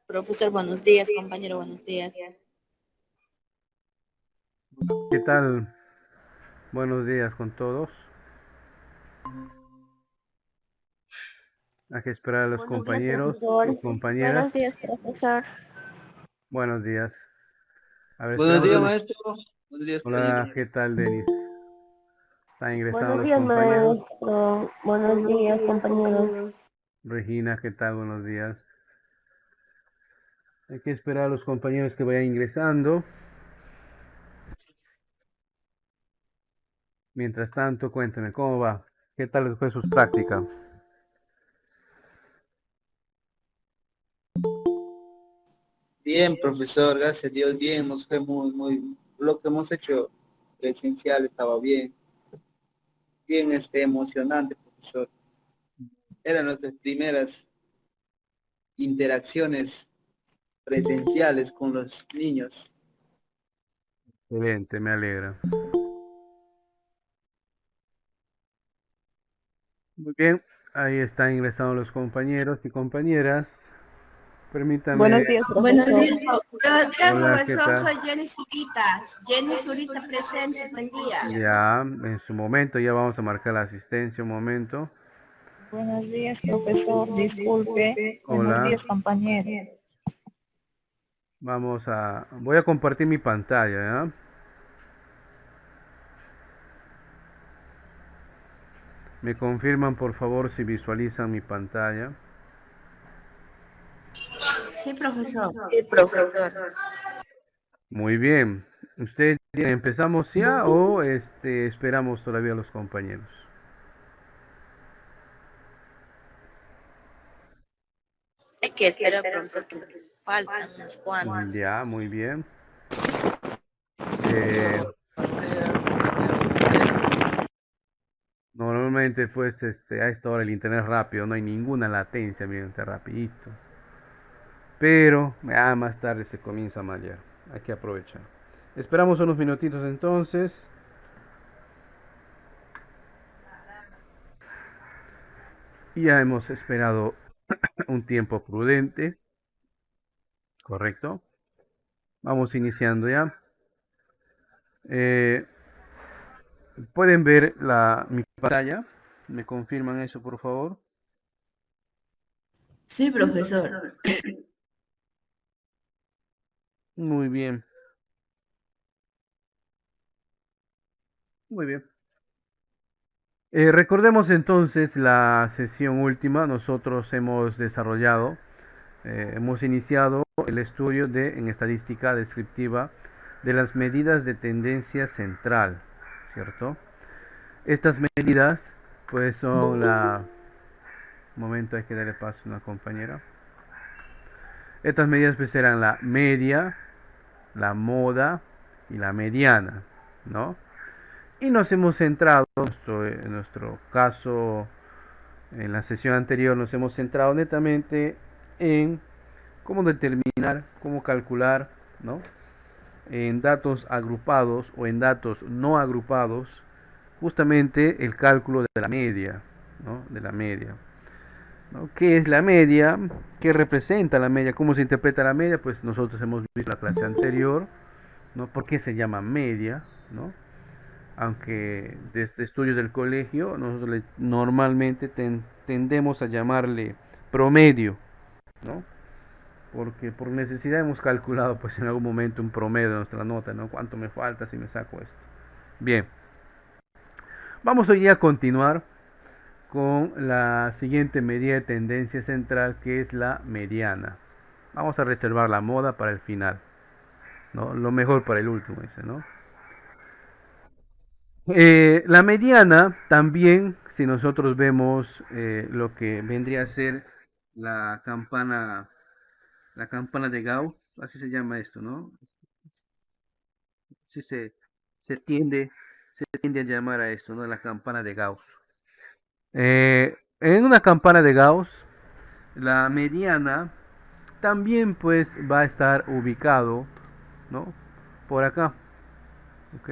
Profesor, buenos días, compañero, buenos días. ¿Qué tal? Buenos días con todos. Hay que esperar a los Buenos días, compañeros profesor. y compañeras. Buenos días, profesor. Buenos días. A ver, Buenos esperamos días, unos... maestro. Buenos días, Hola, compañero. ¿qué tal, Denis? Están ingresando Buenos los días, compañeros. maestro. Buenos días, compañeros. Regina, ¿qué tal? Buenos días. Hay que esperar a los compañeros que vayan ingresando. Mientras tanto, cuéntame, ¿cómo va? ¿Qué tal fue sus prácticas? Bien, profesor, gracias a Dios, bien, nos fue lo que hemos hecho presencial estaba bien, bien, emocionante, profesor. Eran nuestras primeras interacciones presenciales con los niños. Excelente, me alegra. Muy bien, ahí están ingresando los compañeros y compañeras. Permítame. Buenos días, Buenos profesor. días, buenos días, Hola, ¿qué profesor. tal? Soy Jenny Zurita. Jenny Zurita presente. Buen día. Ya, en su momento, ya vamos a marcar la asistencia, un momento. Buenos días, profesor. Disculpe. Buenos Hola, días, compañeros. voy a compartir mi pantalla, ¿ya? Me confirman por favor si visualizan mi pantalla. Sí, profesor. Sí, profesor. Muy bien. ¿Ustedes empezamos ya o esperamos todavía a los compañeros? Hay que esperar, profesor, que faltan unos cuantos. Ya, muy bien. Eh, Normalmente pues a esta hora el internet es rápido, no hay ninguna latencia, miren, está rapidito. Pero ya más tarde se comienza a mallar. Hay que aprovechar. Esperamos unos minutitos entonces. Ya hemos esperado un tiempo prudente, correcto. Vamos iniciando ya. Eh, Pueden ver mi pantalla. ¿Me confirman eso, por favor? Sí, profesor. Muy bien, muy bien. Recordemos entonces la sesión última. Nosotros hemos desarrollado, hemos iniciado el estudio en estadística descriptiva de las medidas de tendencia central, ¿cierto? Estas medidas, pues son un momento, hay que darle paso a una compañera. Estas medidas pues eran la media, la moda y la mediana, ¿no? Y nos hemos centrado, en nuestro caso, en la sesión anterior, nos hemos centrado netamente en cómo determinar, cómo calcular, ¿no? En datos agrupados o en datos no agrupados, justamente el cálculo de la media, ¿no? De la media. ¿No? ¿Qué es la media? ¿Qué representa la media? ¿Cómo se interpreta la media? Pues nosotros hemos visto la clase anterior, ¿no? ¿Por qué se llama media? ¿No? Aunque desde estudios del colegio nosotros normalmente tendemos a llamarle promedio, ¿no? Porque por necesidad hemos calculado pues en algún momento un promedio de nuestra nota, ¿no? ¿Cuánto me falta si me saco esto? Bien, vamos hoy a continuar con la siguiente medida de tendencia central, que es la mediana. Vamos a reservar la moda para el final, ¿no? Lo mejor para el último, dice, ¿no? La mediana también, si nosotros vemos lo que vendría a ser la campana, la campana de Gauss, así se llama esto, ¿no? Así se tiende, se tiende a llamar a esto, ¿no? La campana de Gauss. En una campana de Gauss, la mediana también pues va a estar ubicado, ¿no? por acá, ¿ok?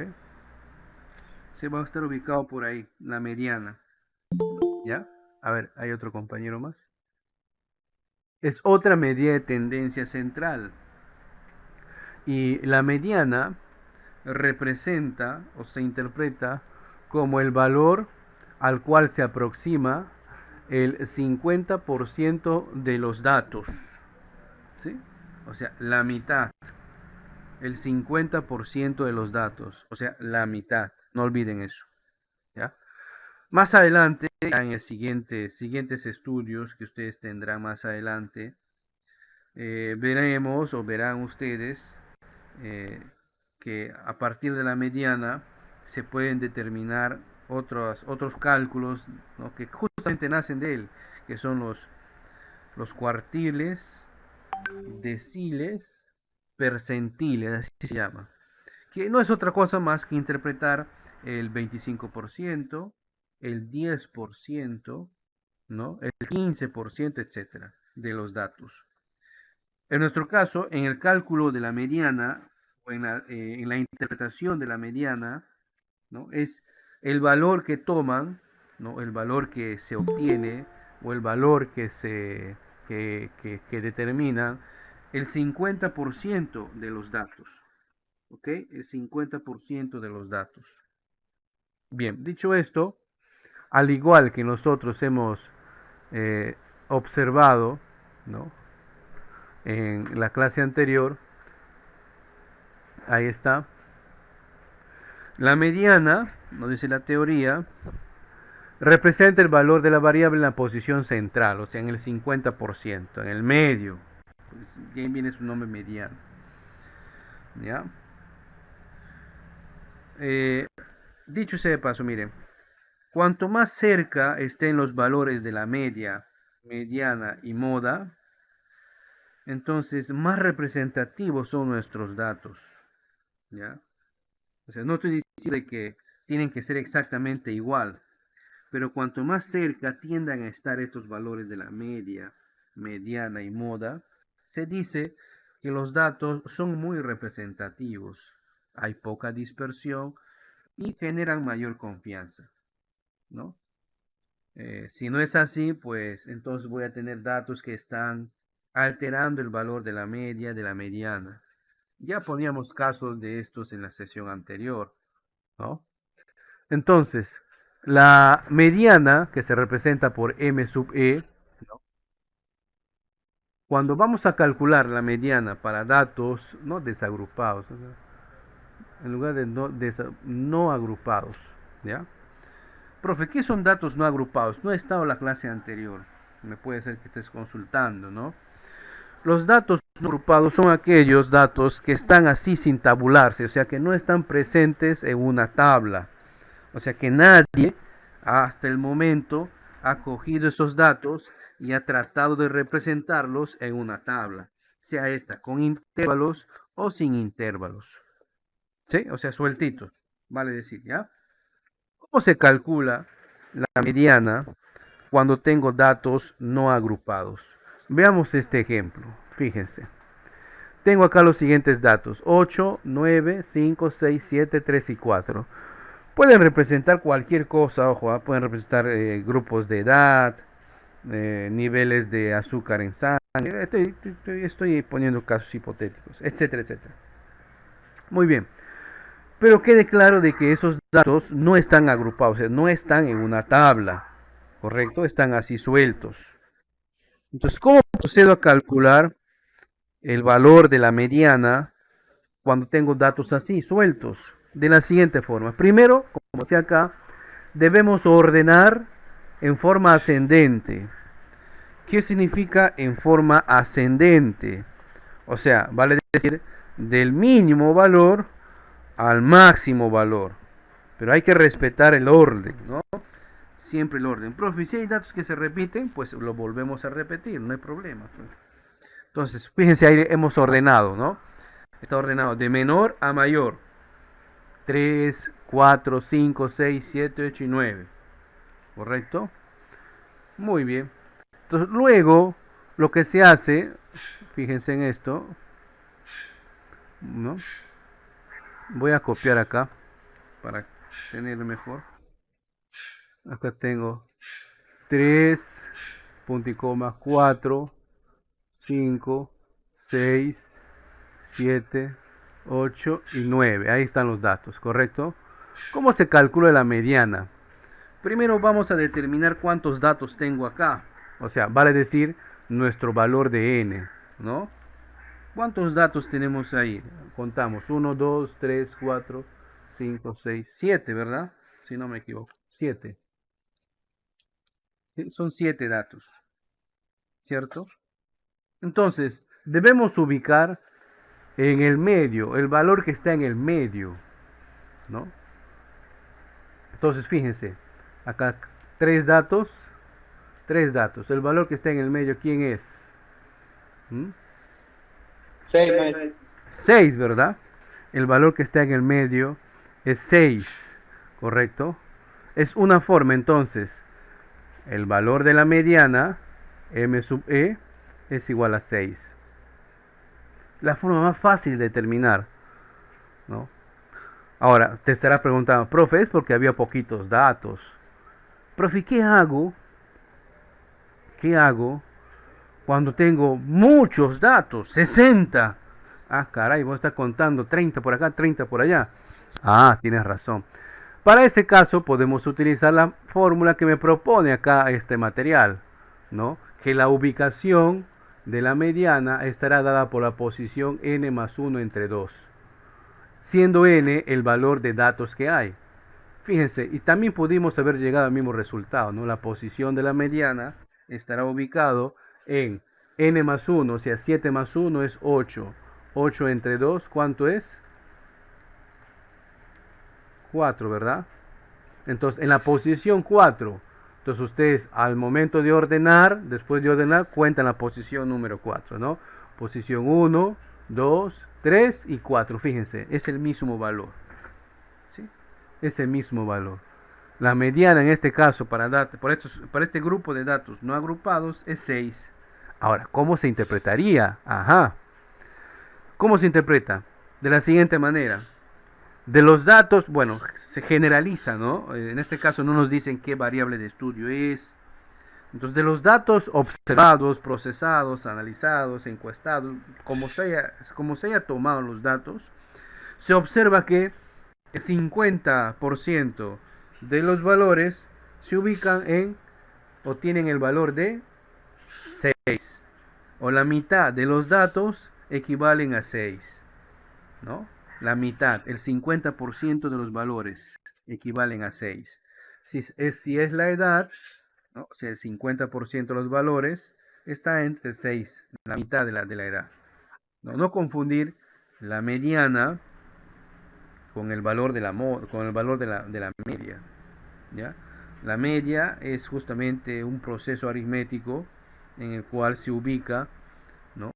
Se va a estar ubicado por ahí, la mediana, ¿ya? A ver, hay otro compañero más. Es otra medida de tendencia central. Y la mediana representa o se interpreta como el valor al cual se aproxima el 50% de los datos, ¿sí? O sea, la mitad, el 50% de los datos, o sea, la mitad, no olviden eso, ¿ya? Más adelante, en el siguientes estudios que ustedes tendrán más adelante, veremos o verán ustedes eh, que a partir de la mediana se pueden determinar otros cálculos, ¿no?, que justamente nacen de él, que son los cuartiles, deciles, percentiles, así se llama, que no es otra cosa más que interpretar el 25%, el 10%, ¿no?, el 15%, etcétera, de los datos. En nuestro caso, en el cálculo de la mediana o en la interpretación de la mediana, ¿no?, es el valor que toman, ¿no?, el valor que se obtiene o el valor que determinan el 50% de los datos. ¿Ok? El 50% de los datos. Bien, dicho esto, al igual que nosotros hemos observado, ¿no?, en la clase anterior, ahí está, la mediana, nos dice la teoría, representa el valor de la variable en la posición central, o sea, en el 50%, en el medio. Bien viene su nombre mediano. ¿Ya? Dicho sea de paso, miren, cuanto más cerca estén los valores de la media, mediana y moda, entonces más representativos son nuestros datos. ¿Ya? O sea, no estoy diciendo que tienen que ser exactamente igual, pero cuanto más cerca tiendan a estar estos valores de la media, mediana y moda, se dice que los datos son muy representativos, hay poca dispersión y generan mayor confianza, ¿no? Si no es así, pues entonces voy a tener datos que están alterando el valor de la media, de la mediana. Ya poníamos casos de estos en la sesión anterior, ¿no? Entonces, la mediana, que se representa por M sub E, ¿no?, cuando vamos a calcular la mediana para datos no desagrupados, o sea, en lugar de no agrupados, ¿ya? Profe, ¿qué son datos no agrupados? No he estado en la clase anterior, me puede ser que estés consultando, ¿no? Los datos no agrupados son aquellos datos que están así sin tabularse, o sea, que no están presentes en una tabla. O sea que nadie hasta el momento ha cogido esos datos y ha tratado de representarlos en una tabla, sea esta con intervalos o sin intervalos. ¿Sí? O sea, sueltitos, vale decir, ¿ya? ¿Cómo se calcula la mediana cuando tengo datos no agrupados? Veamos este ejemplo. Fíjense. Tengo acá los siguientes datos: 8, 9, 5, 6, 7, 3 y 4. Pueden representar cualquier cosa, ojo, pueden representar grupos de edad, niveles de azúcar en sangre, estoy poniendo casos hipotéticos, etcétera, etcétera. Muy bien, pero quede claro de que esos datos no están agrupados, o sea, no están en una tabla, ¿correcto? Están así sueltos. Entonces, ¿cómo procedo a calcular el valor de la mediana cuando tengo datos así sueltos? De la siguiente forma. Primero, como decía acá, debemos ordenar en forma ascendente. ¿Qué significa en forma ascendente? O sea, vale decir del mínimo valor al máximo valor. Pero hay que respetar el orden, ¿no? Siempre el orden. Profe, si hay datos que se repiten, pues lo volvemos a repetir, no hay problema. Entonces, fíjense, ahí hemos ordenado, ¿no? Está ordenado de menor a mayor. 3, 4, 5, 6, 7, 8 y 9. ¿Correcto? Muy bien. Entonces, luego, lo que se hace, fíjense en esto, ¿no?, Voy a copiar acá para tener mejor. Acá tengo 3, punto y coma, 4, 5, 6, 7, 8 y 9. Ahí están los datos, ¿correcto? ¿Cómo se calcula la mediana? Primero vamos a determinar cuántos datos tengo acá. O sea, vale decir nuestro valor de n, ¿no? ¿Cuántos datos tenemos ahí? Contamos. 1, 2, 3, 4, 5, 6, 7, ¿verdad? Si no me equivoco. 7. Son 7 datos, ¿cierto? Entonces, debemos ubicar en el medio, el valor que está en el medio, ¿no? Entonces, fíjense, acá 3 datos, 3 datos. El valor que está en el medio, ¿quién es? 6, maestro. 6, ¿verdad? El valor que está en el medio es 6, ¿correcto? Es una forma, entonces, el valor de la mediana, m sub e, es igual a 6. La forma más fácil de determinar, ¿no? Ahora, te estarás preguntando, profe, es porque había poquitos datos. Profe, ¿qué hago? ¿Qué hago cuando tengo muchos datos? 60. Ah, caray, vos estás contando 30 por acá, 30 por allá. Ah, tienes razón. Para ese caso podemos utilizar la fórmula que me propone acá este material, ¿no? Que la ubicación de la mediana estará dada por la posición n más 1 entre 2, siendo n el valor de datos que hay. Fíjense, y también pudimos haber llegado al mismo resultado, ¿no? La posición de la mediana estará ubicado en n más 1, o sea, 7 más 1 es 8. 8 entre 2, ¿cuánto es? 4, ¿verdad? Entonces, en la posición 4, entonces ustedes al momento de ordenar, después de ordenar, cuentan la posición número 4, ¿no? Posición 1, 2, 3 y 4, fíjense, es el mismo valor, ¿sí? Es el mismo valor. La mediana en este caso para este grupo de datos no agrupados es 6. Ahora, ¿cómo se interpretaría? Ajá. ¿Cómo se interpreta? De la siguiente manera. De los datos, bueno, se generaliza, ¿no? En este caso no nos dicen qué variable de estudio es. Entonces, de los datos observados, procesados, analizados, encuestados, como se haya tomado los datos, se observa que el 50% de los valores se ubican en o tienen el valor de 6. O la mitad de los datos equivalen a 6, ¿no? La mitad, el 50% de los valores equivalen a 6. Si es la edad, ¿no? O sea, el 50% de los valores está entre 6, la mitad de la edad. No confundir la mediana con el valor de la media, ¿ya? La media es justamente un proceso aritmético en el cual se ubica, ¿no?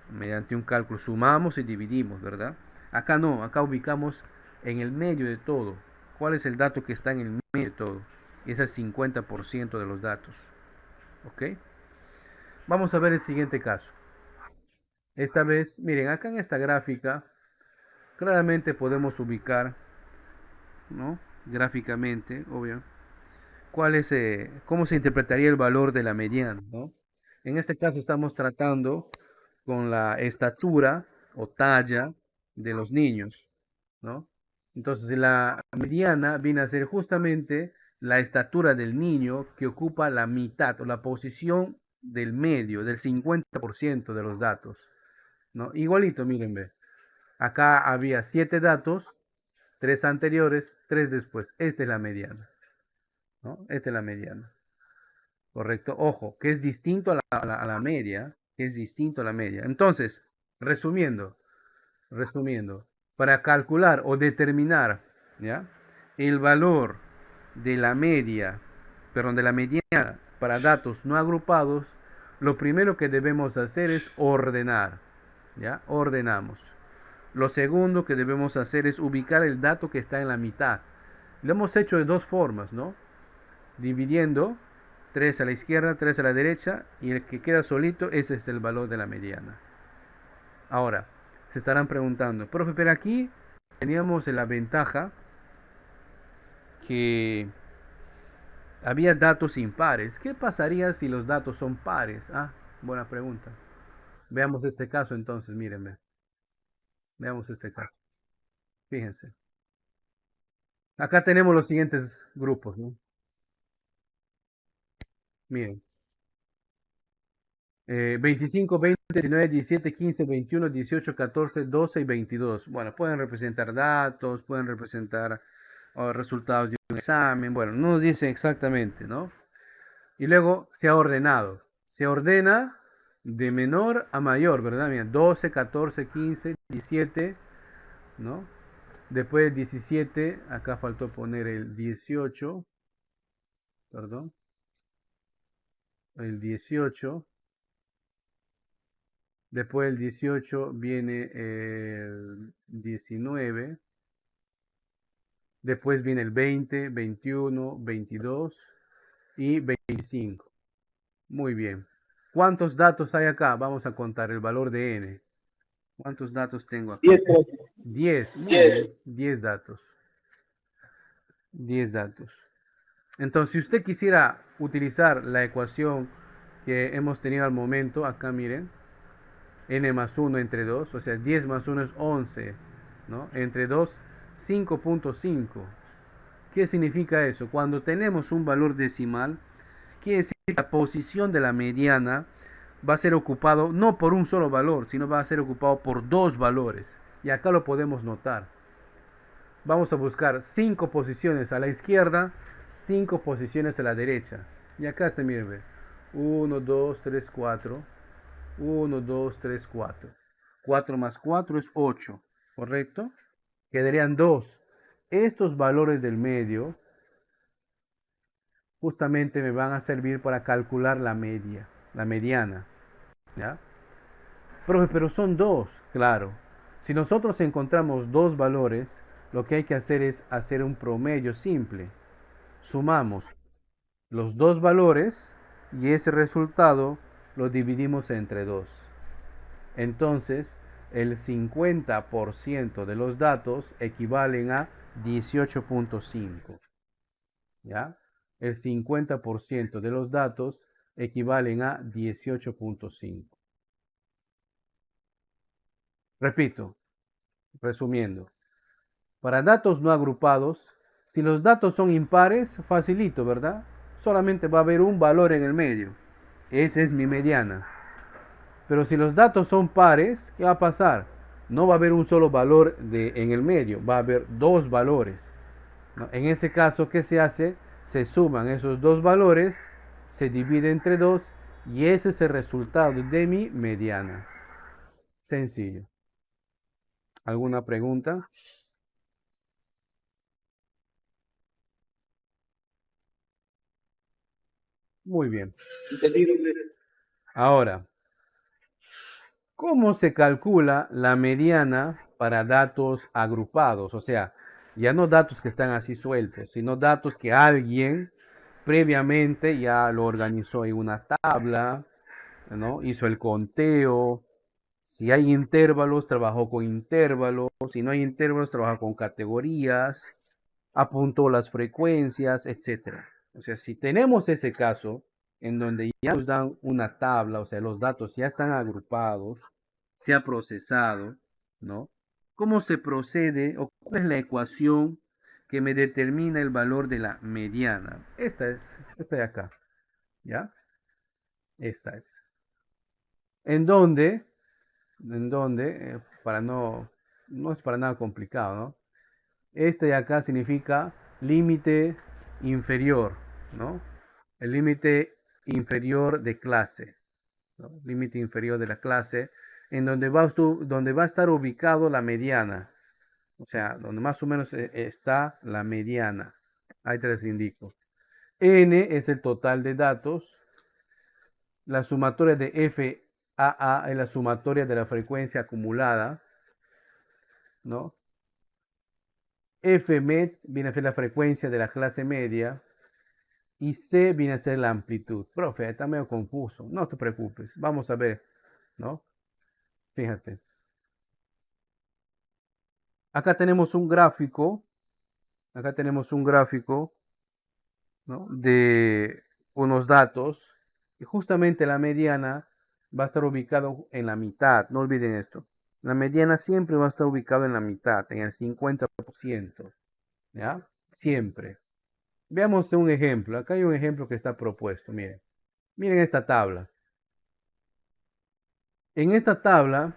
Mediante un cálculo sumamos y dividimos, ¿verdad? Acá no, acá ubicamos en el medio de todo. ¿Cuál es el dato que está en el medio de todo? Es el 50% de los datos. ¿Ok? Vamos a ver el siguiente caso. Esta vez, miren, acá en esta gráfica, claramente podemos ubicar, ¿no? Gráficamente, obvio, cómo se interpretaría el valor de la mediana, ¿no? En este caso estamos tratando con la estatura o talla de los niños, ¿no? Entonces la mediana viene a ser justamente la estatura del niño que ocupa la mitad o la posición del medio, del 50% de los datos, ¿no? Igualito, miren, ve. Acá había 7 datos, 3 anteriores, 3 después. Esta es la mediana, ¿no? Esta es la mediana. Correcto. Ojo, que es distinto a la media, que es distinto a la media. Entonces, resumiendo, para calcular o determinar, ¿ya? El valor de la media, perdón, de la mediana para datos no agrupados, lo primero que debemos hacer es ordenar, ¿ya? Ordenamos. Lo segundo que debemos hacer es ubicar el dato que está en la mitad. Lo hemos hecho de dos formas, ¿no? Dividiendo 3 a la izquierda, 3 a la derecha, y el que queda solito, ese es el valor de la mediana. Ahora, se estarán preguntando, profe, pero aquí teníamos la ventaja que había datos impares. ¿Qué pasaría si los datos son pares? Ah, buena pregunta. Veamos este caso entonces, mírenme. Veamos este caso. Fíjense. Acá tenemos los siguientes grupos, ¿no? Miren. 25, 20, 19, 17, 15, 21, 18, 14, 12 y 22. Bueno, pueden representar datos, pueden representar resultados de un examen. Bueno, no nos dice exactamente, ¿no? Y luego se ha ordenado. Se ordena de menor a mayor, ¿verdad? Mira, 12, 14, 15, 17, ¿no? Después 17, acá faltó poner el 18, perdón, el 18. Después del 18 viene el 19. Después viene el 20, 21, 22 y 25. Muy bien. ¿Cuántos datos hay acá? Vamos a contar el valor de n. ¿Cuántos datos tengo acá? 10, profe. 10. Muy bien. 10 datos. 10 datos. Entonces, si usted quisiera utilizar la ecuación que hemos tenido al momento, acá miren, n más 1 entre 2, o sea, 10 más 1 es 11, ¿no? Entre 2, 5.5. ¿Qué significa eso? Cuando tenemos un valor decimal, quiere decir que la posición de la mediana va a ser ocupado no por un solo valor, sino va a ser ocupado por dos valores. Y acá lo podemos notar. Vamos a buscar 5 posiciones a la izquierda, 5 posiciones a la derecha. Y acá está, miren, 1, 2, 3, 4. 1, 2, 3, 4. 4 más 4 es 8, ¿correcto? Quedarían 2. Estos valores del medio justamente me van a servir para calcular la media, la mediana, ¿ya? Profe, pero son 2, claro. Si nosotros encontramos dos valores, lo que hay que hacer es hacer un promedio simple. Sumamos los dos valores y ese resultado lo dividimos entre 2. Entonces, el 50% de los datos equivalen a 18.5. ¿Ya? El 50% de los datos equivalen a 18.5. Repito, resumiendo. Para datos no agrupados, si los datos son impares, facilito, ¿verdad? Solamente va a haber un valor en el medio. Esa es mi mediana. Pero si los datos son pares, ¿qué va a pasar? No va a haber un solo valor en el medio, va a haber dos valores, ¿no? En ese caso, ¿qué se hace? Se suman esos dos valores, se divide entre 2 y ese es el resultado de mi mediana. Sencillo. ¿Alguna pregunta? Muy bien. Entendido. Ahora, ¿cómo se calcula la mediana para datos agrupados? O sea, ya no datos que están así sueltos, sino datos que alguien previamente ya lo organizó en una tabla, ¿no? Hizo el conteo. Si hay intervalos, trabajó con intervalos. Si no hay intervalos, trabaja con categorías, apuntó las frecuencias, etcétera. O sea, si tenemos ese caso en donde ya nos dan una tabla, o sea, los datos ya están agrupados, se ha procesado, ¿no? ¿Cómo se procede o cuál es la ecuación que me determina el valor de la mediana? Esta de acá, ¿ya? Esta es. En donde, para no es para nada complicado, ¿no? Este de acá significa límite inferior, ¿no? El límite inferior de clase, ¿no? Límite inferior de la clase, en donde va a estar ubicado la mediana, o sea, donde más o menos está la mediana. Ahí te les indico. N es el total de datos, la sumatoria de FAA es la sumatoria de la frecuencia acumulada, ¿no? Fmet viene a ser la frecuencia de la clase media y C viene a ser la amplitud. Profe, está medio confuso. No te preocupes. Vamos a ver, ¿no? Fíjate. Acá tenemos un gráfico, acá tenemos un gráfico, ¿no?, de unos datos, y justamente la mediana va a estar ubicado en la mitad, no olviden esto. La mediana siempre va a estar ubicado en la mitad, en el 50%, ¿ya? Siempre. Veamos un ejemplo. Acá hay un ejemplo que está propuesto, miren. Miren esta tabla. En esta tabla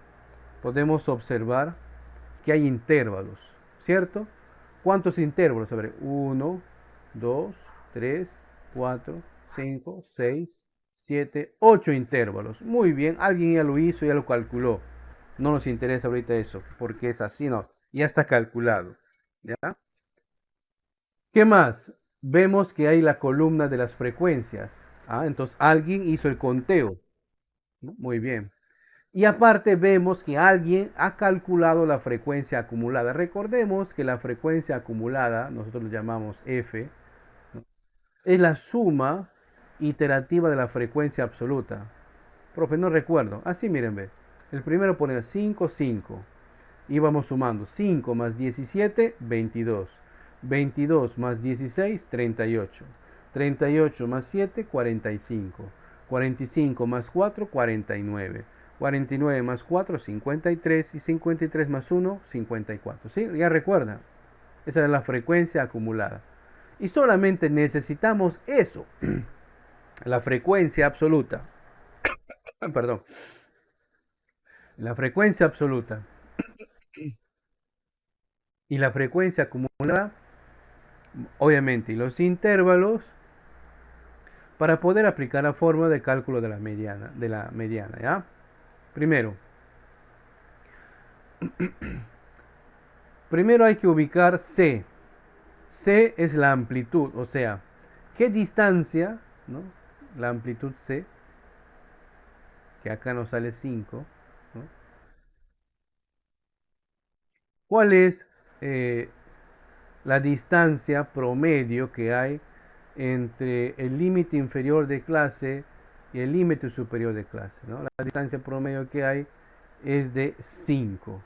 podemos observar que hay intervalos, ¿cierto? ¿Cuántos intervalos? A ver, 1, 2, 3, 4, 5, 6, 7, 8 intervalos. Muy bien, alguien ya lo hizo, ya lo calculó. No nos interesa ahorita eso, porque es así, no. Ya está calculado, ¿ya? ¿Qué más? Vemos que hay la columna de las frecuencias. Entonces alguien hizo el conteo, ¿no? Muy bien. Y aparte vemos que alguien ha calculado la frecuencia acumulada. Recordemos que la frecuencia acumulada, nosotros lo llamamos F, ¿no?, es la suma iterativa de la frecuencia absoluta. Profe, no recuerdo. Así, miren, ve. El primero pone 5, 5. Y vamos sumando. 5 más 17, 22. 22 más 16, 38. 38 más 7, 45. 45 más 4, 49. 49 más 4, 53. Y 53 más 1, 54. ¿Sí? Ya recuerdan. Esa es la frecuencia acumulada. Y solamente necesitamos eso. La frecuencia absoluta. Perdón. La frecuencia absoluta y la frecuencia acumulada, obviamente, y los intervalos, para poder aplicar la fórmula de cálculo de la mediana, ¿ya? Primero hay que ubicar C. C es la amplitud, o sea, ¿qué distancia, ¿no?, la amplitud C, que acá nos sale 5, ¿no? ¿Cuál es la distancia promedio que hay entre el límite inferior de clase y el límite superior de clase, ¿no? La distancia promedio que hay es de 5.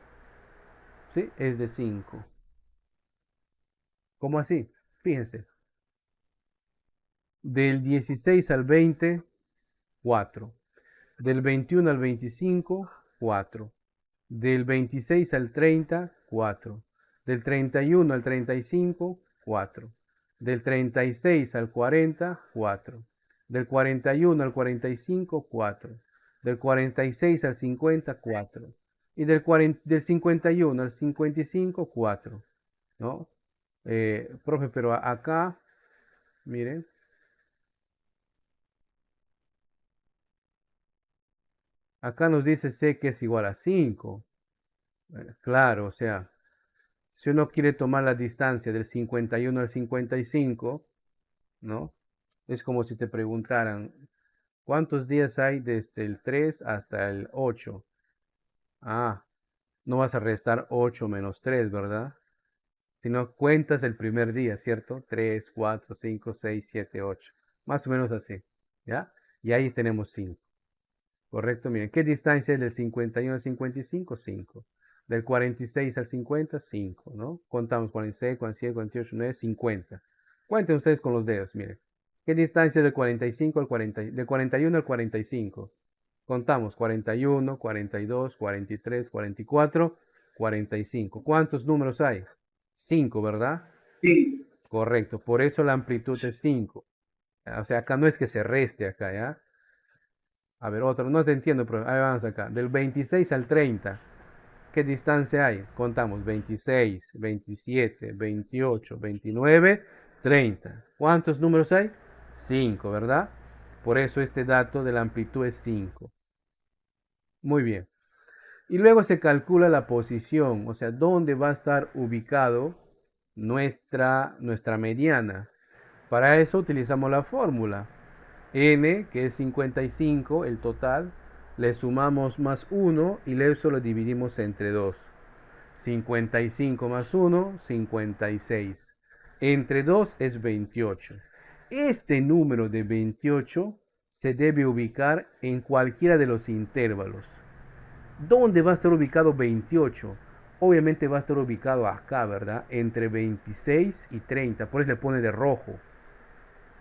¿Sí? Es de 5. ¿Cómo así? Fíjense. Del 16 al 20, 4. Del 21 al 25, 4. Del 26 al 30, 4. Del 31 al 35, 4. Del 36 al 40, 4. Del 41 al 45, 4. Del 46 al 50, 4. Y del 51 al 55, 4. ¿No? Profe, pero acá, miren, acá nos dice C que es igual a 5. Claro, o sea, si uno quiere tomar la distancia del 51 al 55, ¿no? Es como si te preguntaran, ¿cuántos días hay desde el 3 hasta el 8? Ah, no vas a restar 8 menos 3, ¿verdad? Si no cuentas el primer día, ¿cierto? 3, 4, 5, 6, 7, 8. Más o menos así, ¿ya? Y ahí tenemos 5. Correcto, miren, ¿qué distancia es del 51 al 55? 5. Del 46 al 50, 5, ¿no? Contamos 46, 47, 48, 9, 50. Cuenten ustedes con los dedos, miren. ¿Qué distancia es del 45 al 40, del 41 al 45? Contamos 41, 42, 43, 44, 45. ¿Cuántos números hay? 5, ¿verdad? Sí. Correcto, por eso la amplitud es 5. O sea, acá no es que se reste acá, ¿ya? A ver, otro, no te entiendo, pero ahí vamos acá. Del 26 al 30, ¿qué distancia hay? Contamos 26, 27, 28, 29, 30. ¿Cuántos números hay? 5, ¿verdad? Por eso este dato de la amplitud es 5. Muy bien. Y luego se calcula la posición, o sea, dónde va a estar ubicado nuestra mediana. Para eso utilizamos la fórmula. N, que es 55, el total, le sumamos más 1 y eso lo dividimos entre 2. 55 más 1, 56. Entre 2 es 28. Este número de 28 se debe ubicar en cualquiera de los intervalos. ¿Dónde va a estar ubicado 28? obviamente va a estar ubicado acá, ¿verdad? Entre 26 y 30. Por eso le pone de rojo.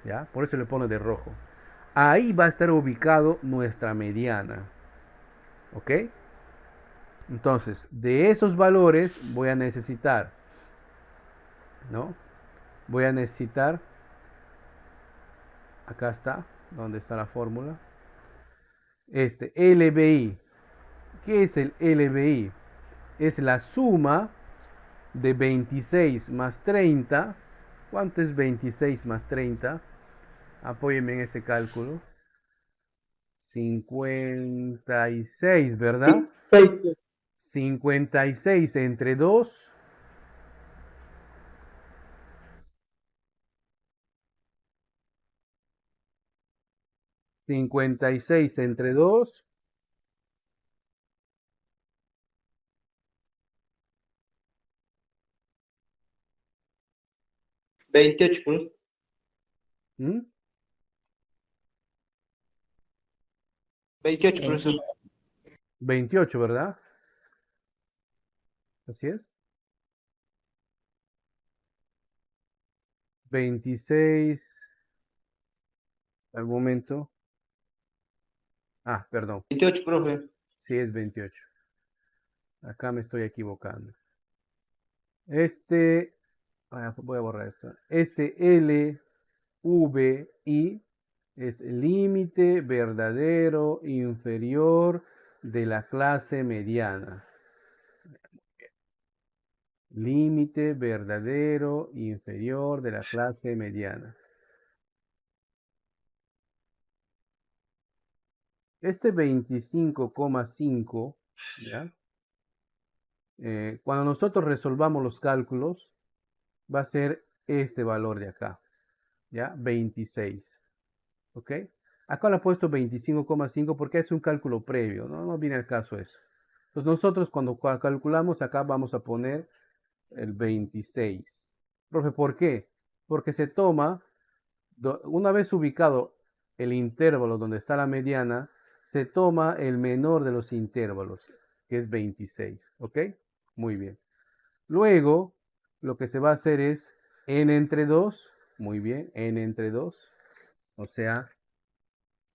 ¿Ya? Por eso le pone de rojo. Ahí va a estar ubicado nuestra mediana. ¿Ok? Entonces, de esos valores voy a necesitar, ¿no? Voy a necesitar, acá está, donde está la fórmula. Este LBI. ¿Qué es el LBI? Es la suma de 26 más 30. ¿Cuánto es 26 más 30? Apóyeme en ese cálculo. 56, ¿verdad? 56 entre 2. 56 entre 2. 28, profe. ¿Mm? 28, profesor. 28, ¿verdad? Así es. 26. Al momento. Ah, perdón. 28, profe. Sí, es 28. Acá me estoy equivocando. Este. Voy a borrar esto. Este LVI es límite verdadero inferior de la clase mediana. Límite verdadero inferior de la clase mediana. Este 25,5, ¿ya? Cuando nosotros resolvamos los cálculos, va a ser este valor de acá, ¿ya? 26, ¿ok? Acá lo he puesto 25,5 porque es un cálculo previo, ¿no? No viene al caso eso. Entonces nosotros cuando calculamos acá vamos a poner el 26. Profe, ¿por qué? Porque se toma, una vez ubicado el intervalo donde está la mediana, se toma el menor de los intervalos, que es 26, ¿ok? Muy bien. Luego, lo que se va a hacer es n entre 2, muy bien, n entre 2, o sea,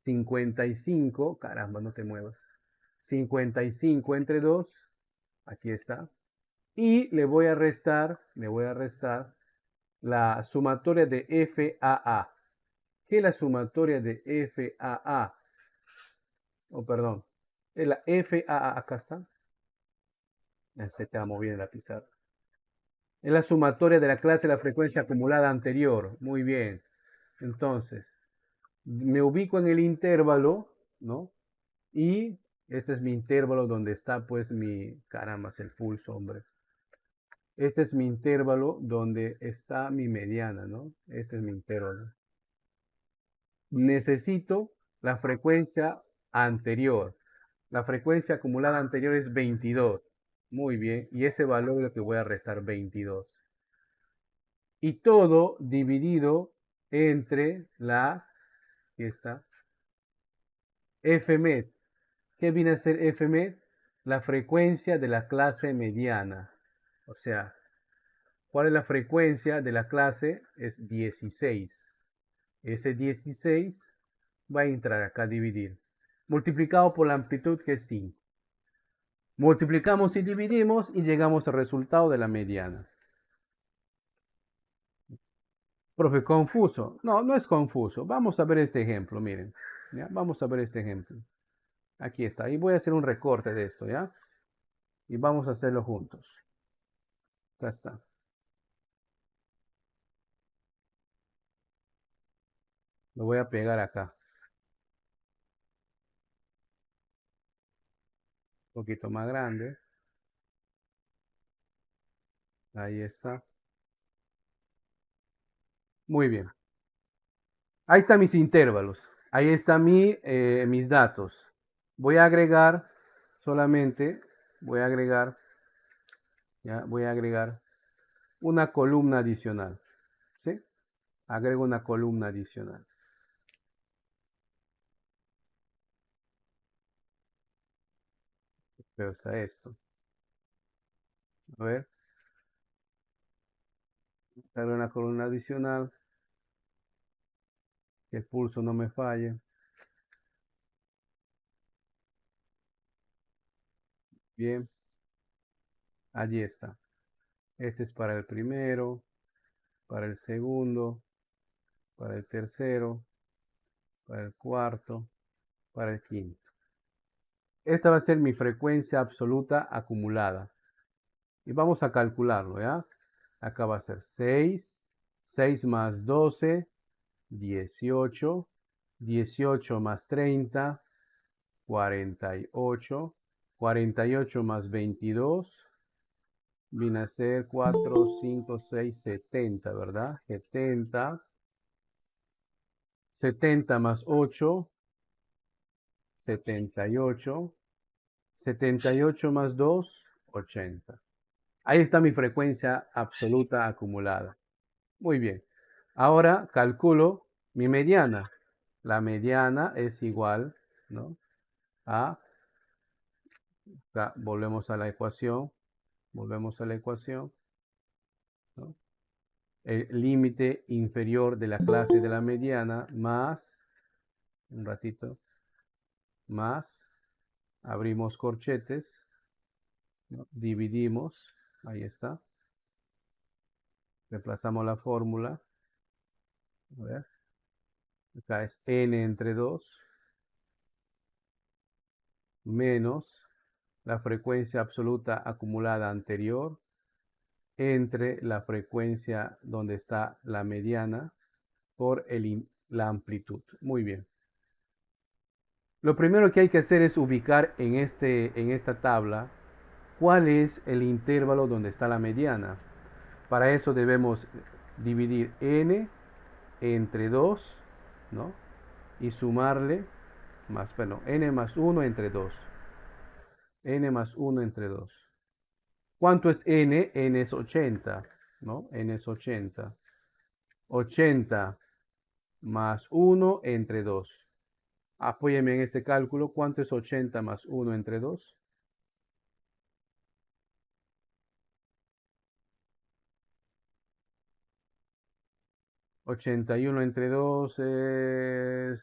55, caramba, no te muevas, 55 entre 2, aquí está, y le voy a restar la sumatoria de FAA. ¿Qué es la sumatoria de FAA? Oh, perdón, es la FAA, acá está, ya se te va moviendo la pizarra. Es la sumatoria de la clase de la frecuencia acumulada anterior. Muy bien. Entonces, me ubico en el intervalo, ¿no? Y este es mi intervalo donde está pues mi, caramba, es el pulso, hombre. Este es mi intervalo donde está mi mediana, ¿no? Este es mi intervalo. Necesito la frecuencia anterior. La frecuencia acumulada anterior es 22. Muy bien. Y ese valor es lo que voy a restar 22. Y todo dividido entre la, aquí está, Fmed. ¿Qué viene a ser Fmed? La frecuencia de la clase mediana. O sea, ¿cuál es la frecuencia de la clase? Es 16. Ese 16 va a entrar acá a dividir. Multiplicado por la amplitud que es 5. Multiplicamos y dividimos y llegamos al resultado de la mediana. Profe, confuso. No, no es confuso. Vamos a ver este ejemplo, miren. ¿Ya? Vamos a ver este ejemplo. Aquí está. Y voy a hacer un recorte de esto, ¿ya? Y vamos a hacerlo juntos. Acá está. Lo voy a pegar acá. Un poquito más grande. Ahí está. Muy bien. Ahí están mis intervalos. Ahí están mis datos. Voy a agregar solamente, voy a agregar, ya, voy a agregar una columna adicional. ¿Sí? Agrego una columna adicional. Pero está esto. A ver, darle una columna adicional, que el pulso no me falle. Bien, allí está. Este es para el primero, para el segundo, para el tercero, para el cuarto, para el quinto. Esta va a ser mi frecuencia absoluta acumulada. Y vamos a calcularlo, ¿ya? Acá va a ser 6, 6 más 12, 18, 18 más 30, 48, 48 más 22, viene a ser 4, 5, 6, 70, ¿verdad? 70, 70 más 8, 78, 78 más 2, 80. Ahí está mi frecuencia absoluta acumulada. Muy bien. Ahora calculo mi mediana. La mediana es igual, ¿no? A, acá volvemos a la ecuación, ¿no? El límite inferior de la clase de la mediana más, un ratito, más, abrimos corchetes, ¿no? Dividimos, ahí está, reemplazamos la fórmula, a ver, acá es n entre 2 menos la frecuencia absoluta acumulada anterior entre la frecuencia donde está la mediana por la amplitud. Muy bien. Lo primero que hay que hacer es ubicar en esta tabla cuál es el intervalo donde está la mediana. Para eso debemos dividir n entre 2, ¿no? Y sumarle más, bueno, n más 1 entre 2. N más 1 entre 2. ¿Cuánto es n? N es 80, ¿no? N es 80. 80 más 1 entre 2. Apóyeme en este cálculo. ¿Cuánto es 80 más 1 entre 2? 81 entre 2 es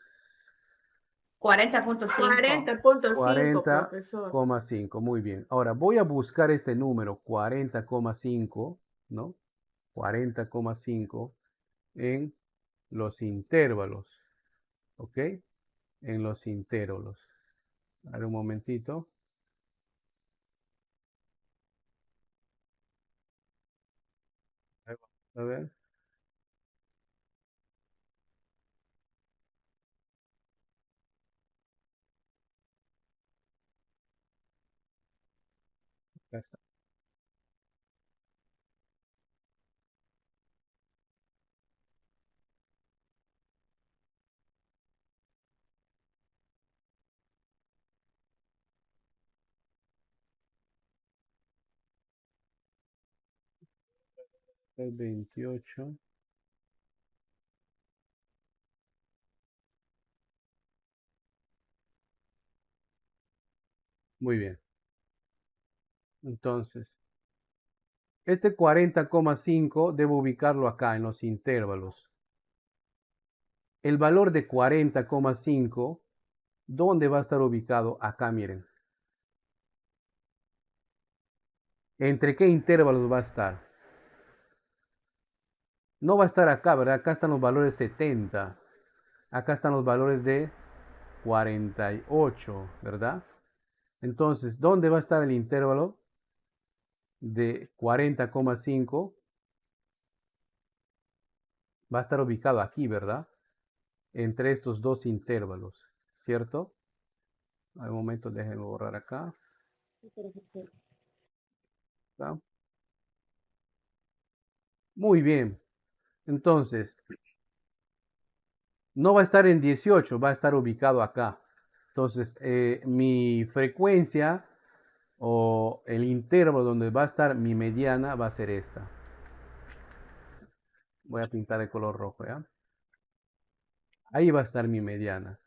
40.5. 40.5, profesor. 40,5. Muy bien. Ahora voy a buscar este número 40,5, ¿no? 40,5 en los intervalos. ¿Ok? En los intervalos. A ver un momentito. A ver. Acá está. El 28. Muy bien. Entonces, este 40,5 debo ubicarlo acá en los intervalos. El valor de 40,5, ¿dónde va a estar ubicado? Acá, miren. ¿Entre qué intervalos va a estar? No va a estar acá, ¿verdad? Acá están los valores 70. Acá están los valores de 48, ¿verdad? Entonces, ¿dónde va a estar el intervalo de 40,5? Va a estar ubicado aquí, ¿verdad? Entre estos dos intervalos, ¿cierto? Al momento, déjenme borrar acá. Acá. Muy bien. Entonces, no va a estar en 18, va a estar ubicado acá. Entonces, mi frecuencia o el intervalo donde va a estar mi mediana va a ser esta. Voy a pintar de color rojo, ¿ya? Ahí va a estar mi mediana.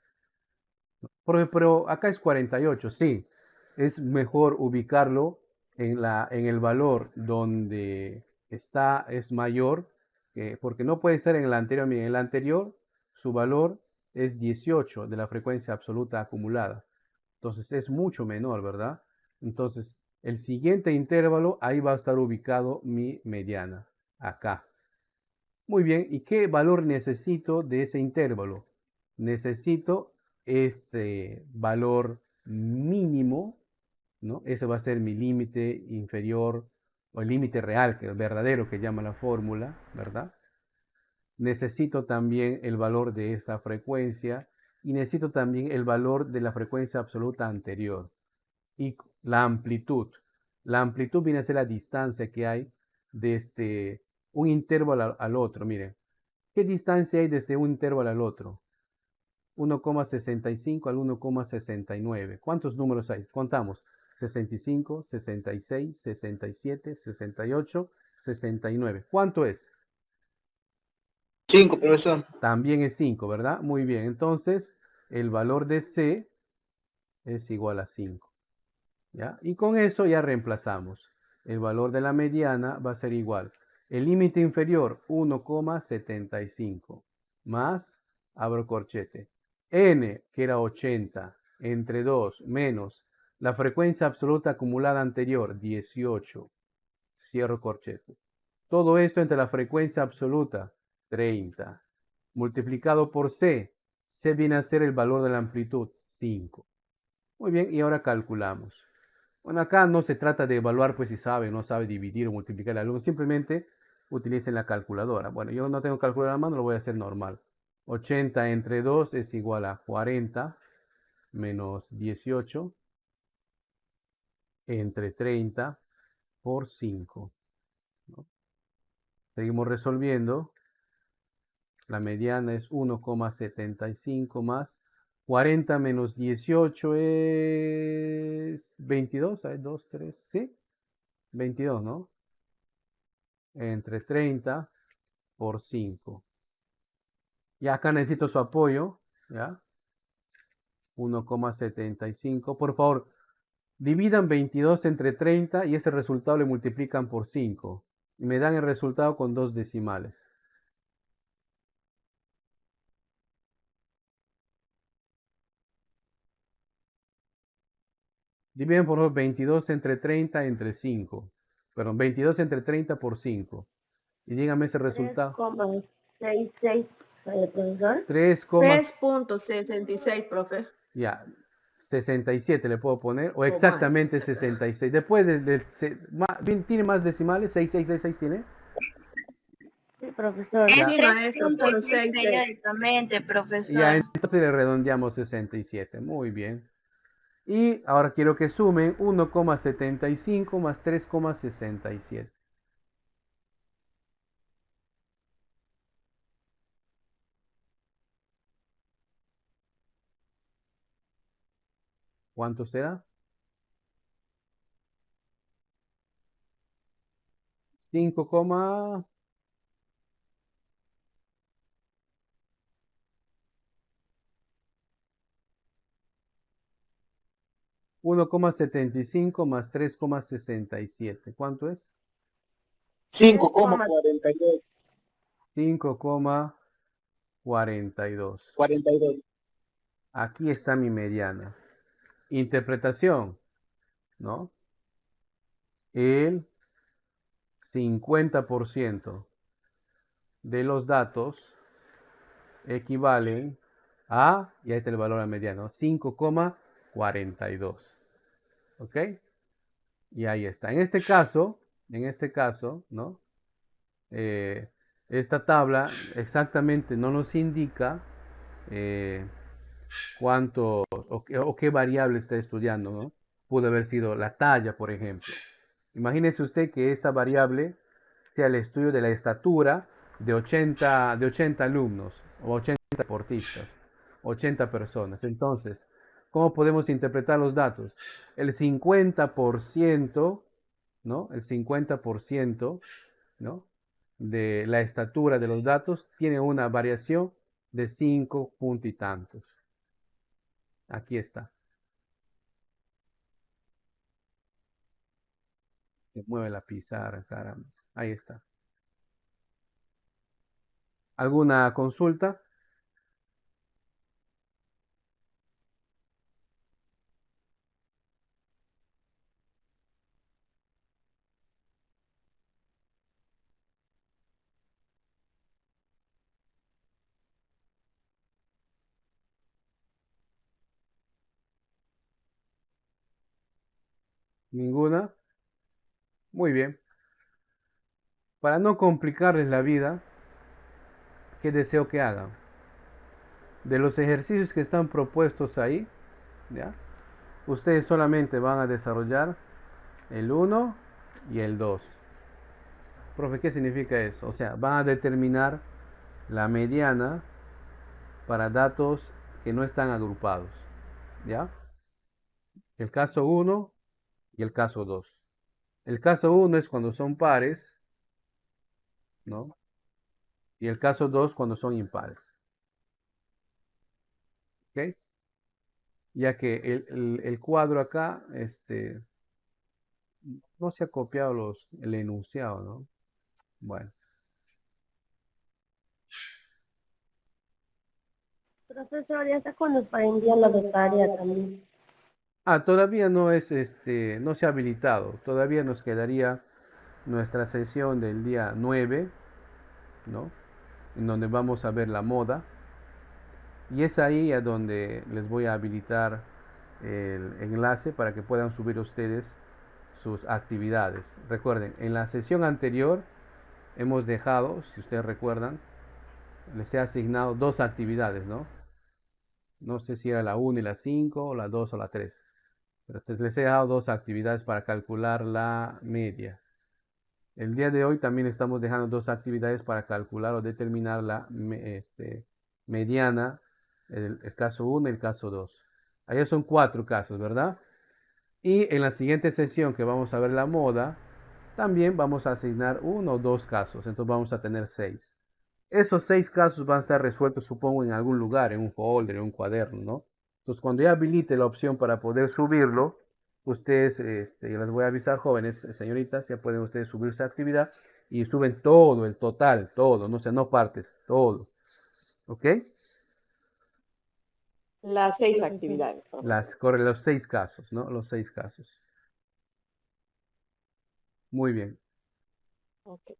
Pero acá es 48, sí. Es mejor ubicarlo en el valor donde está es mayor, porque no puede ser en el anterior. Miren, en el anterior su valor es 18 de la frecuencia absoluta acumulada. Entonces es mucho menor, ¿verdad? Entonces el siguiente intervalo, ahí va a estar ubicado mi mediana, acá. Muy bien, ¿y qué valor necesito de ese intervalo? Necesito este valor mínimo, ¿no? Ese va a ser mi límite inferior o el límite real, que es el verdadero que llama la fórmula, ¿verdad? Necesito también el valor de esta frecuencia y necesito también el valor de la frecuencia absoluta anterior y la amplitud. La amplitud viene a ser la distancia que hay desde un intervalo al otro. Miren, ¿qué distancia hay desde un intervalo al otro? 1,65 al 1,69. ¿Cuántos números hay? Contamos. 65, 66, 67, 68, 69. ¿Cuánto es? 5, profesor. También es 5, ¿verdad? Muy bien. Entonces, el valor de C es igual a 5. ¿Ya? Y con eso ya reemplazamos. El valor de la mediana va a ser igual. El límite inferior, 1,75. Más, abro corchete. N, que era 80, entre 2, menos la frecuencia absoluta acumulada anterior, 18. Cierro corchete. Todo esto entre la frecuencia absoluta, 30. Multiplicado por C. C viene a ser el valor de la amplitud, 5. Muy bien, y ahora calculamos. Bueno, acá no se trata de evaluar pues si sabe o no sabe dividir o multiplicar el alumno, simplemente utilicen la calculadora. Bueno, yo no tengo calculadora a mano, lo voy a hacer normal. 80 entre 2 es igual a 40 menos 18 entre 30 por 5, ¿no? Seguimos resolviendo. La mediana es 1,75 más 40 menos 18 es 22. Hay 2, 3, ¿sí? 22, ¿no? Entre 30 por 5. Y acá necesito su apoyo, ¿ya? 1,75. Por favor, dividan 22 entre 30 y ese resultado le multiplican por 5. Y me dan el resultado con 2 decimales. Dividen por favor 22 entre 30 entre 5. Perdón, 22 entre 30 por 5. Y díganme ese resultado. 3,66, profesor. 3, 3.66, profe. ya, 67 le puedo poner, o O exactamente más. 66. Después ¿tiene más decimales? 6666 tiene. Sí, profesor. Sí, Ya, maestro, pero 6. Periódicamente, ya, profesor. entonces le redondeamos 67. Muy bien. Y ahora quiero que sumen 1,75 más 3,67. ¿Cuánto será? 5, 1,75 más 3,67. ¿Cuánto es? 5,42. 5,42. 42. Aquí está mi mediana. Interpretación, ¿no? El 50% de los datos equivalen a, y ahí está el valor a mediano, 5,42. ¿Ok? Y ahí está. En este caso, ¿no? Esta tabla exactamente no nos indica eh, cuánto o qué variable está estudiando, ¿no? Pudo haber sido la talla, por ejemplo. Imagínese usted que esta variable sea el estudio de la estatura de 80 alumnos o 80 deportistas, 80 personas. Entonces, ¿cómo podemos interpretar los datos? El 50%, ¿no? El 50%, ¿no? De la estatura de los datos tiene una variación de 5 puntos y tantos. Aquí está. Se mueve la pizarra, caramba. Ahí está. ¿Alguna consulta? ¿Ninguna? Muy bien. Para no complicarles la vida, ¿qué deseo que hagan? De los ejercicios que están propuestos ahí, ¿ya? Ustedes solamente van a desarrollar el uno y el 2. Profe, ¿qué significa eso? O sea, van a determinar la mediana para datos que no están agrupados, ¿ya? El caso uno y el caso 2. El caso uno es cuando son pares, ¿no? Y el caso 2 cuando son impares, ¿ok? Ya que el cuadro acá, no se ha copiado el enunciado, ¿no? Bueno. Profesor, ¿y hasta cuándo para enviar la becaria también? Todavía no es, no se ha habilitado. Todavía nos quedaría nuestra sesión del día 9, ¿no? En donde vamos a ver la moda. Y es ahí a donde les voy a habilitar el enlace para que puedan subir ustedes sus actividades. Recuerden, en la sesión anterior hemos dejado, si ustedes recuerdan, les he asignado dos actividades, ¿no? No sé si era la 1 y la 5, o la 2 o la 3. Pero les he dado dos actividades para calcular la media. El día de hoy también estamos dejando dos actividades para calcular o determinar la mediana, el caso 1 y el caso 2. Allá son 4 casos, ¿verdad? Y en la siguiente sesión que vamos a ver la moda, también vamos a asignar uno o dos casos, entonces vamos a tener 6. Esos 6 casos van a estar resueltos, supongo, en algún lugar, en un folder, en un cuaderno, ¿no? Entonces, cuando ya habilite la opción para poder subirlo, ustedes, yo les voy a avisar, jóvenes, señoritas, ya pueden ustedes subir esa actividad y suben todo, el total, todo, no sé, no partes, todo. ¿Ok? Las 6 actividades, profesor. Corre los 6 casos, ¿no? Los 6 casos. Muy bien. Ok.